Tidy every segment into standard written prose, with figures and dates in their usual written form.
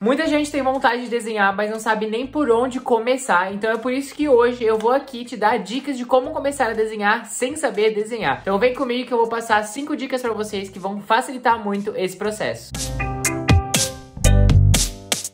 Muita gente tem vontade de desenhar, mas não sabe nem por onde começar. Então é por isso que hoje eu vou aqui te dar dicas de como começar a desenhar sem saber desenhar. Então vem comigo que eu vou passar 5 dicas pra vocês que vão facilitar muito esse processo.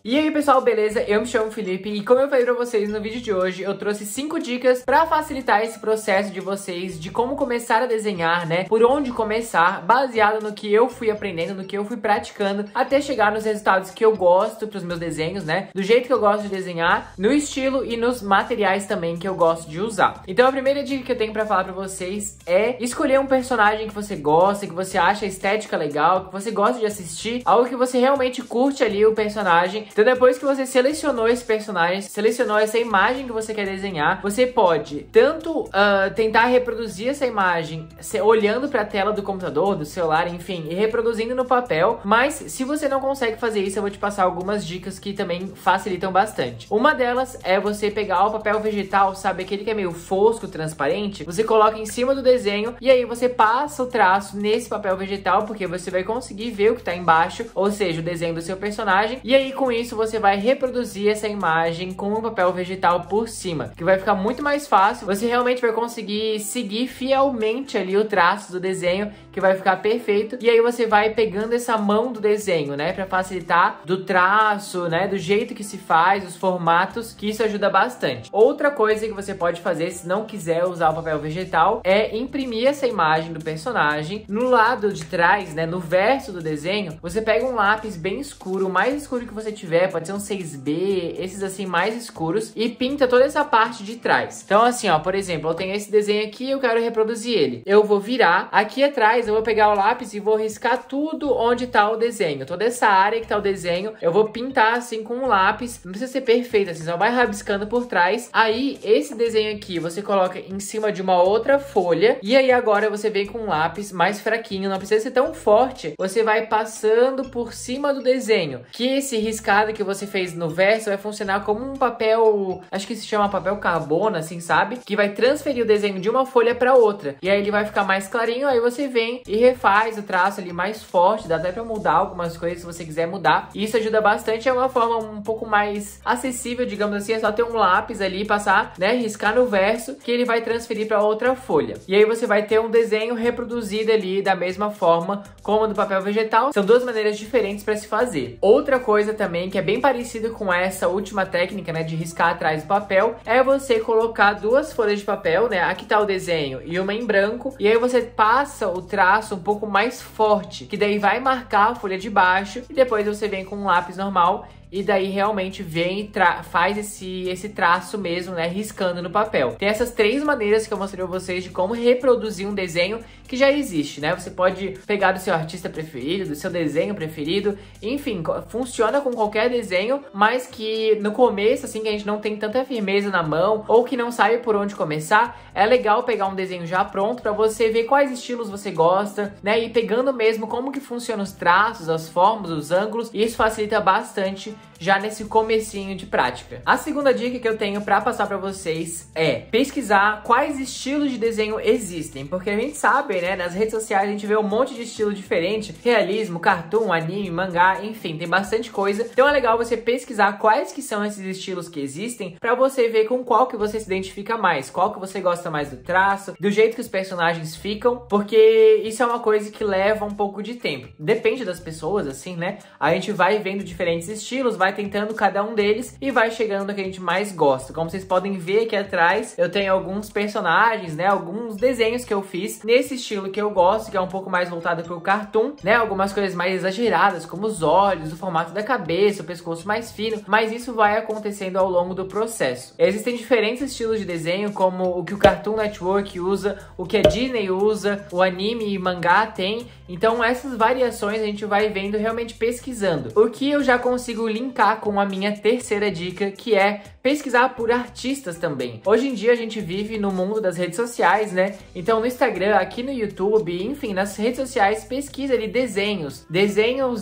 E aí pessoal, beleza? Eu me chamo Felipe e como eu falei pra vocês no vídeo de hoje, eu trouxe 5 dicas pra facilitar esse processo de vocês, de como começar a desenhar, né? Por onde começar, baseado no que eu fui aprendendo, no que eu fui praticando, até chegar nos resultados que eu gosto pros meus desenhos, né? Do jeito que eu gosto de desenhar, no estilo e nos materiais também que eu gosto de usar. Então a primeira dica que eu tenho pra falar pra vocês é escolher um personagem que você gosta, que você acha a estética legal, que você gosta de assistir, algo que você realmente curte ali o personagem. Então depois que você selecionou esse personagem, selecionou essa imagem que você quer desenhar, você pode tanto tentar reproduzir essa imagem olhando para a tela do computador, do celular, enfim, e reproduzindo no papel. Mas se você não consegue fazer isso, eu vou te passar algumas dicas que também facilitam bastante. Uma delas é você pegar o papel vegetal, sabe, aquele que é meio fosco, transparente, você coloca em cima do desenho e aí você passa o traço nesse papel vegetal, porque você vai conseguir ver o que tá embaixo, ou seja, o desenho do seu personagem, e aí com isso você vai reproduzir essa imagem com um papel vegetal por cima, que vai ficar muito mais fácil. Você realmente vai conseguir seguir fielmente ali o traço do desenho, que vai ficar perfeito. E aí você vai pegando essa mão do desenho, né, para facilitar do traço, né, do jeito que se faz, os formatos, que isso ajuda bastante. Outra coisa que você pode fazer, se não quiser usar o papel vegetal, é imprimir essa imagem do personagem no lado de trás, né, no verso do desenho. Você pega um lápis bem escuro, o mais escuro que você tiver, pode ser um 6B, esses assim mais escuros, e pinta toda essa parte de trás. Então assim, ó, por exemplo, eu tenho esse desenho aqui, eu quero reproduzir ele. Eu vou virar, aqui atrás eu vou pegar o lápis e vou riscar tudo onde tá o desenho. Toda essa área que tá o desenho, eu vou pintar assim com um lápis. Não precisa ser perfeito, assim, só vai rabiscando por trás. Aí, esse desenho aqui, você coloca em cima de uma outra folha, e aí agora você vem com um lápis mais fraquinho, não precisa ser tão forte. Você vai passando por cima do desenho, que esse riscado que você fez no verso vai funcionar como um papel, acho que se chama papel carbono, assim, sabe? Que vai transferir o desenho de uma folha para outra. E aí ele vai ficar mais clarinho, aí você vem e refaz o traço ali mais forte, dá até para mudar algumas coisas se você quiser mudar. E isso ajuda bastante, é uma forma um pouco mais acessível, digamos assim, é só ter um lápis ali e passar, né, riscar no verso, que ele vai transferir para outra folha. E aí você vai ter um desenho reproduzido ali da mesma forma como no papel vegetal. São duas maneiras diferentes para se fazer. Outra coisa também que é bem parecida com essa última técnica, né, de riscar atrás do papel, é você colocar duas folhas de papel, né, aqui tá o desenho e uma em branco, e aí você passa o traço um pouco mais forte, que daí vai marcar a folha de baixo, e depois você vem com um lápis normal e daí realmente vem e faz esse traço mesmo, né, riscando no papel. Tem essas 3 maneiras que eu mostrei pra vocês de como reproduzir um desenho que já existe, né? Você pode pegar do seu artista preferido, do seu desenho preferido, enfim, funciona com qualquer desenho, mas que no começo, assim, que a gente não tem tanta firmeza na mão, ou que não sabe por onde começar, é legal pegar um desenho já pronto pra você ver quais estilos você gosta, né? E pegando mesmo como que funcionam os traços, as formas, os ângulos, e isso facilita bastante já nesse comecinho de prática. A segunda dica que eu tenho pra passar pra vocês é pesquisar quais estilos de desenho existem, porque a gente sabe, né, nas redes sociais a gente vê um monte de estilo diferente, realismo, cartoon, anime, mangá, enfim, tem bastante coisa. Então é legal você pesquisar quais que são esses estilos que existem, pra você ver com qual que você se identifica mais, qual que você gosta mais do traço, do jeito que os personagens ficam, porque isso é uma coisa que leva um pouco de tempo. Depende das pessoas, assim, né? A gente vai vendo diferentes estilos, vai tentando cada um deles e vai chegando no que a gente mais gosta. Como vocês podem ver aqui atrás, eu tenho alguns personagens, né, alguns desenhos que eu fiz nesse estilo que eu gosto, que é um pouco mais voltado pro cartoon, né, algumas coisas mais exageradas, como os olhos, o formato da cabeça, o pescoço mais fino, mas isso vai acontecendo ao longo do processo. Existem diferentes estilos de desenho, como o que o Cartoon Network usa, o que a Disney usa, o anime e mangá tem, então essas variações a gente vai vendo realmente pesquisando. O que eu já consigo linkar com a minha terceira dica, que é pesquisar por artistas também. Hoje em dia a gente vive no mundo das redes sociais, né? Então no Instagram, aqui no YouTube, enfim, nas redes sociais, pesquisa ali desenhos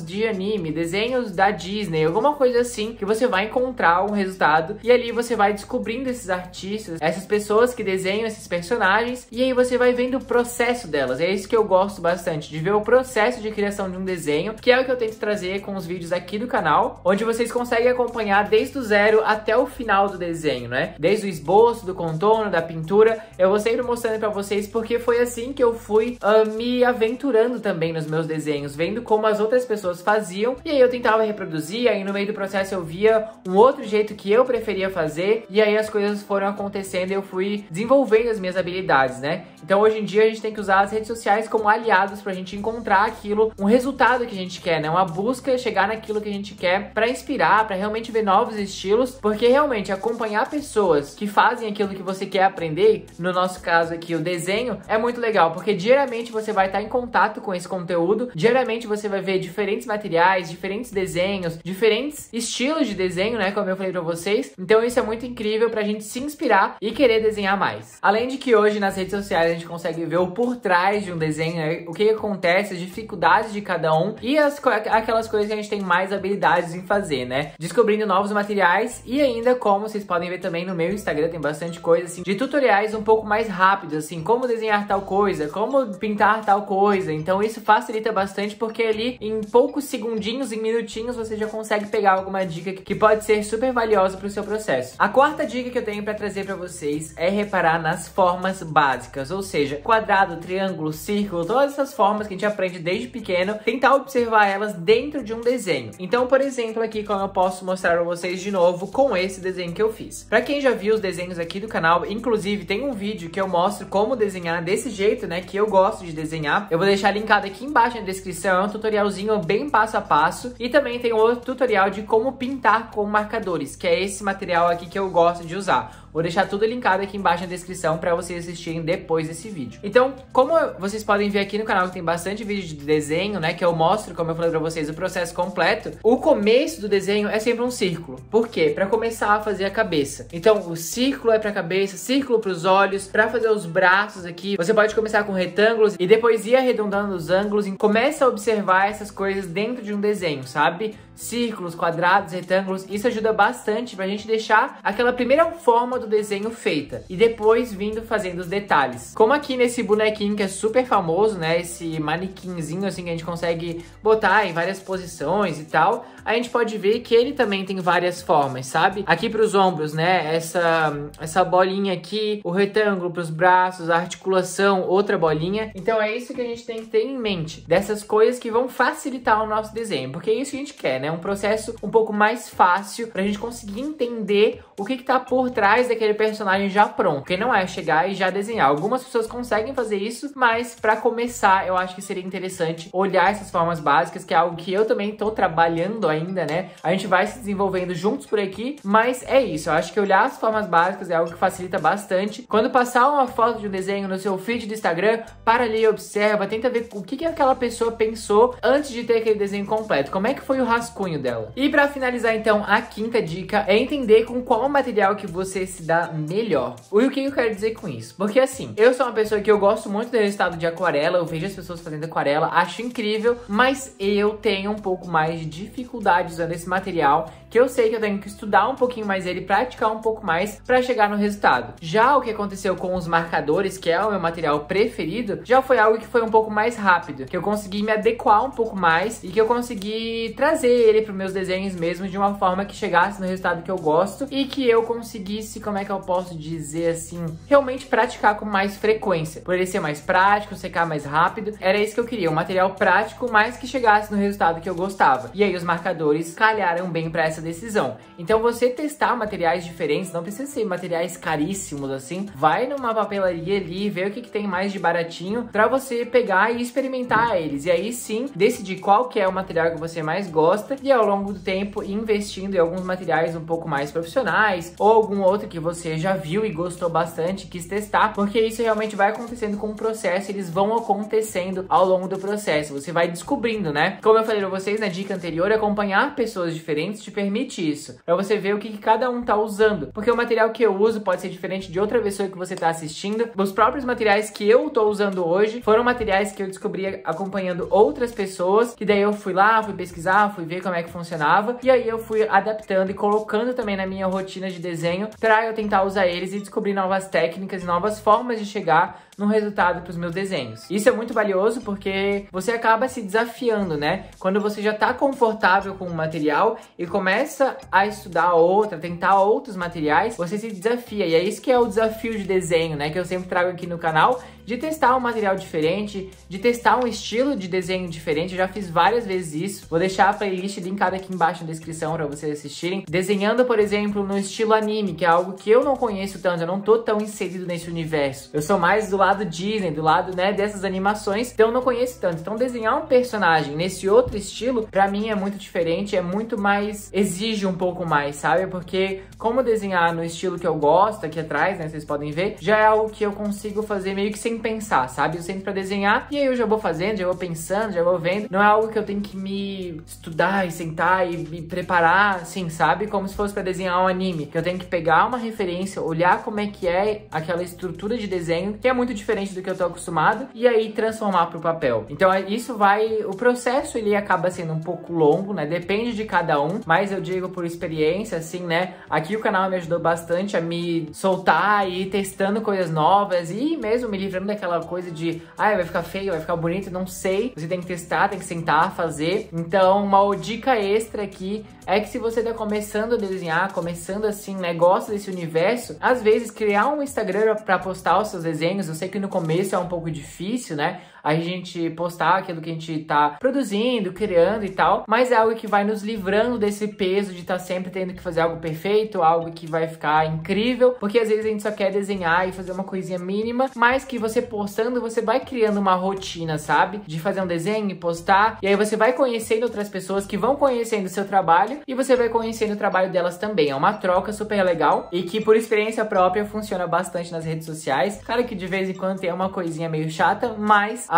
de anime, desenhos da Disney, alguma coisa assim, que você vai encontrar um resultado, e ali você vai descobrindo esses artistas, essas pessoas que desenham esses personagens, e aí você vai vendo o processo delas. É isso que eu gosto bastante, de ver o processo de criação de um desenho, que é o que eu tento trazer com os vídeos aqui do canal, onde vocês conseguem acompanhar desde o zero até o final do desenho, né? Desde o esboço, do contorno, da pintura, eu vou sempre mostrando pra vocês, porque foi assim que eu fui me aventurando também nos meus desenhos, vendo como as outras pessoas faziam, e aí eu tentava reproduzir, aí no meio do processo eu via um outro jeito que eu preferia fazer, e aí as coisas foram acontecendo e eu fui desenvolvendo as minhas habilidades, né? Então hoje em dia a gente tem que usar as redes sociais como aliados pra gente encontrar aquilo, um resultado que a gente quer, né? Uma busca, chegar naquilo que a gente quer pra inspirar, pra realmente ver novos estilos, porque realmente acompanhar pessoas que fazem aquilo que você quer aprender, no nosso caso aqui o desenho, é muito legal, porque diariamente você vai estar em contato com esse conteúdo, diariamente você vai ver diferentes materiais, diferentes desenhos, diferentes estilos de desenho, né, como eu falei pra vocês. Então isso é muito incrível pra gente se inspirar e querer desenhar mais. Além de que hoje nas redes sociais a gente consegue ver o por trás de um desenho, né, o que acontece, as dificuldades de cada um e aquelas coisas que a gente tem mais habilidades em fazer, né, descobrindo novos materiais. E ainda, como vocês podem ver também no meu Instagram, tem bastante coisa assim de tutoriais um pouco mais rápidos, assim, como desenhar tal coisa, como pintar tal coisa. Então isso facilita bastante, porque ali em poucos segundinhos, em minutinhos, você já consegue pegar alguma dica que pode ser super valiosa para o seu processo. A quarta dica que eu tenho para trazer para vocês é reparar nas formas básicas, ou seja, quadrado, triângulo, círculo, todas essas formas que a gente aprende desde pequeno, tentar observar elas dentro de um desenho. Então, por exemplo, aqui como eu posso mostrar para vocês de novo com esse desenho que eu fiz. Para quem já viu os desenhos aqui do canal, inclusive tem um vídeo que eu mostro como desenhar desse jeito, né, que eu gosto de desenhar. Eu vou deixar linkado aqui embaixo na descrição, é um tutorialzinho bem passo a passo. E também tem outro tutorial de como pintar com marcadores, que é esse material aqui que eu gosto de usar. Vou deixar tudo linkado aqui embaixo na descrição para vocês assistirem depois desse vídeo. Então, como vocês podem ver aqui no canal que tem bastante vídeo de desenho, né, que eu mostro, como eu falei para vocês, o processo completo, o começo do desenho é sempre um círculo. Por quê? Para começar a fazer a cabeça. Então, o círculo é para a cabeça, círculo para os olhos, para fazer os braços aqui. Você pode começar com retângulos e depois ir arredondando os ângulos e começa a observar essas coisas dentro de um desenho, sabe? Círculos, quadrados, retângulos, isso ajuda bastante pra gente deixar aquela primeira forma do desenho feita e depois vindo fazendo os detalhes. Como aqui nesse bonequinho que é super famoso, né, esse manequinzinho assim que a gente consegue botar em várias posições e tal, a gente pode ver que ele também tem várias formas, sabe? Aqui pros ombros, né, essa bolinha aqui, o retângulo pros braços, a articulação, outra bolinha. Então é isso que a gente tem que ter em mente, dessas coisas que vão facilitar o nosso desenho, porque é isso que a gente quer, né? Um processo um pouco mais fácil pra gente conseguir entender o que tá por trás daquele personagem já pronto. Porque não é chegar e já desenhar. Algumas pessoas conseguem fazer isso, mas pra começar eu acho que seria interessante olhar essas formas básicas, que é algo que eu também tô trabalhando ainda, né? A gente vai se desenvolvendo juntos por aqui, mas é isso. Eu acho que olhar as formas básicas é algo que facilita bastante. Quando passar uma foto de um desenho no seu feed do Instagram, para ali, observa, tenta ver o que aquela pessoa pensou antes de ter aquele desenho completo. Como é que foi o rascunho dela. E pra finalizar então, a quinta dica é entender com qual material que você se dá melhor. E o que eu quero dizer com isso? Porque assim, eu sou uma pessoa que eu gosto muito do resultado de aquarela, eu vejo as pessoas fazendo aquarela, acho incrível, mas eu tenho um pouco mais de dificuldade usando esse material, que eu sei que eu tenho que estudar um pouquinho mais ele, praticar um pouco mais pra chegar no resultado. Já o que aconteceu com os marcadores, que é o meu material preferido, já foi algo que foi um pouco mais rápido, que eu consegui me adequar um pouco mais e que eu consegui trazer ele para os meus desenhos mesmo de uma forma que chegasse no resultado que eu gosto e que eu conseguisse, como é que eu posso dizer assim, realmente praticar com mais frequência. Por ele ser mais prático, secar mais rápido, era isso que eu queria, um material prático, mas que chegasse no resultado que eu gostava. E aí os marcadores calharam bem para essa decisão. Então você testar materiais diferentes, não precisa ser materiais caríssimos assim, vai numa papelaria ali, ver o que tem mais de baratinho para você pegar e experimentar eles. E aí sim, decidir qual que é o material que você mais gosta e ao longo do tempo investindo em alguns materiais um pouco mais profissionais ou algum outro que você já viu e gostou bastante, quis testar, porque isso realmente vai acontecendo com o processo, eles vão acontecendo ao longo do processo, você vai descobrindo, né? Como eu falei pra vocês na dica anterior, acompanhar pessoas diferentes te permite isso, pra você ver o que cada um tá usando, porque o material que eu uso pode ser diferente de outra pessoa que você tá assistindo. Os próprios materiais que eu tô usando hoje foram materiais que eu descobri acompanhando outras pessoas, que daí eu fui lá, fui pesquisar, fui ver como é que funcionava, e aí eu fui adaptando e colocando também na minha rotina de desenho pra eu tentar usar eles e descobrir novas técnicas e novas formas de chegar no resultado pros meus desenhos. Isso é muito valioso porque você acaba se desafiando, né? Quando você já tá confortável com o material e começa a estudar tentar outros materiais, você se desafia. E é isso que é o desafio de desenho, né? Que eu sempre trago aqui no canal, de testar um material diferente, de testar um estilo de desenho diferente. Eu já fiz várias vezes isso. Vou deixar a playlist linkada aqui embaixo na descrição para vocês assistirem. Desenhando, por exemplo, no estilo anime, que é algo que eu não conheço tanto, eu não tô tão inserido nesse universo. Eu sou mais do lado Disney, do lado, né, dessas animações, então eu não conheço tanto. Então desenhar um personagem nesse outro estilo, pra mim é muito diferente, é muito mais, exige um pouco mais, sabe? Porque como desenhar no estilo que eu gosto, aqui atrás, né, vocês podem ver, já é algo que eu consigo fazer meio que sem pensar, sabe? Eu sento pra desenhar e aí eu já vou fazendo, já vou pensando, já vou vendo. Não é algo que eu tenho que me estudar e sentar e me preparar, assim, sabe? Como se fosse pra desenhar um anime, que eu tenho que pegar uma referência, olhar como é que é aquela estrutura de desenho, que é muito diferente do que eu tô acostumado, e aí transformar pro papel. Então isso vai, o processo ele acaba sendo um pouco longo, né? Depende de cada um, mas eu digo por experiência, assim, né? Aqui o canal me ajudou bastante a me soltar e ir testando coisas novas e mesmo me livrando daquela coisa de, vai ficar feio, vai ficar bonito, não sei. Você tem que testar, tem que sentar, fazer. Então, uma dica extra aqui é que se você tá começando a desenhar, começando assim, né, gosta desse universo, às vezes criar um Instagram pra postar os seus desenhos, eu sei que no começo é um pouco difícil, né? A gente postar aquilo que a gente tá produzindo, criando e tal, mas é algo que vai nos livrando desse peso de estar sempre tendo que fazer algo perfeito, algo que vai ficar incrível, porque às vezes a gente só quer desenhar e fazer uma coisinha mínima, mas que você postando, você vai criando uma rotina, sabe? De fazer um desenho e postar, e aí você vai conhecendo outras pessoas que vão conhecendo o seu trabalho e você vai conhecendo o trabalho delas também. É uma troca super legal e que por experiência própria funciona bastante nas redes sociais. Claro que de vez em quando tem uma coisinha meio chata, mas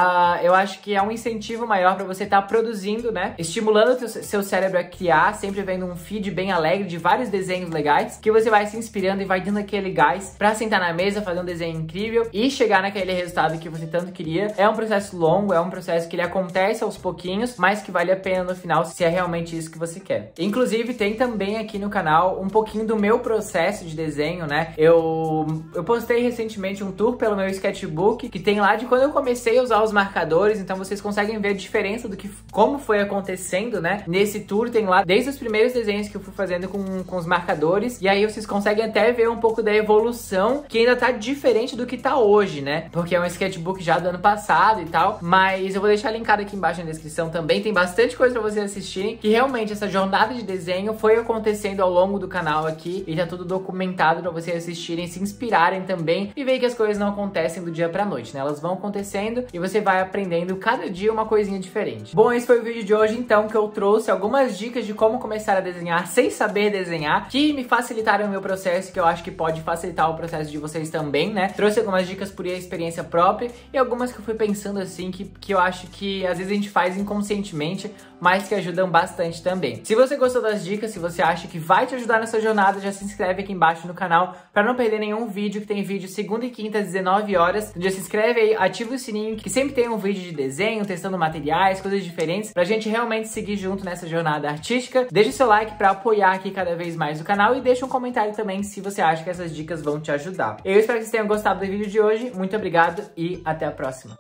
eu acho que é um incentivo maior pra você estar produzindo, né? Estimulando o seu cérebro a criar, sempre vendo um feed bem alegre de vários desenhos legais, que você vai se inspirando e vai dando aquele gás pra sentar na mesa, fazer um desenho incrível e chegar naquele resultado que você tanto queria. É um processo longo, é um processo que ele acontece aos pouquinhos, mas que vale a pena no final se é realmente isso que você quer. Inclusive, tem também aqui no canal um pouquinho do meu processo de desenho, né? Eu postei recentemente um tour pelo meu sketchbook, que tem lá de quando eu comecei a usar os marcadores, então vocês conseguem ver a diferença do que como foi acontecendo, né? Nesse tour tem lá desde os primeiros desenhos que eu fui fazendo com os marcadores, e aí vocês conseguem até ver um pouco da evolução, que ainda tá diferente do que tá hoje, né? Porque é um sketchbook já do ano passado e tal, mas eu vou deixar linkado aqui embaixo na descrição também, tem bastante coisa pra vocês assistirem, que realmente essa jornada de desenho foi acontecendo ao longo do canal aqui, e tá tudo documentado pra vocês assistirem, se inspirarem também, e ver que as coisas não acontecem do dia pra noite, né? Elas vão acontecendo, e você vai aprendendo cada dia uma coisinha diferente. Bom, esse foi o vídeo de hoje, então, que eu trouxe algumas dicas de como começar a desenhar sem saber desenhar, que me facilitaram o meu processo, que eu acho que pode facilitar o processo de vocês também, né? Trouxe algumas dicas por experiência própria, e algumas que eu fui pensando assim, que eu acho que às vezes a gente faz inconscientemente, mas que ajudam bastante também. Se você gostou das dicas, se você acha que vai te ajudar nessa jornada, já se inscreve aqui embaixo no canal para não perder nenhum vídeo, que tem vídeo segunda e quinta às 19 horas. Já se inscreve aí, ativa o sininho, que sempre tem um vídeo de desenho, testando materiais, coisas diferentes, pra gente realmente seguir junto nessa jornada artística. Deixa seu like pra apoiar aqui cada vez mais o canal e deixa um comentário também se você acha que essas dicas vão te ajudar. Eu espero que vocês tenham gostado do vídeo de hoje, muito obrigado e até a próxima.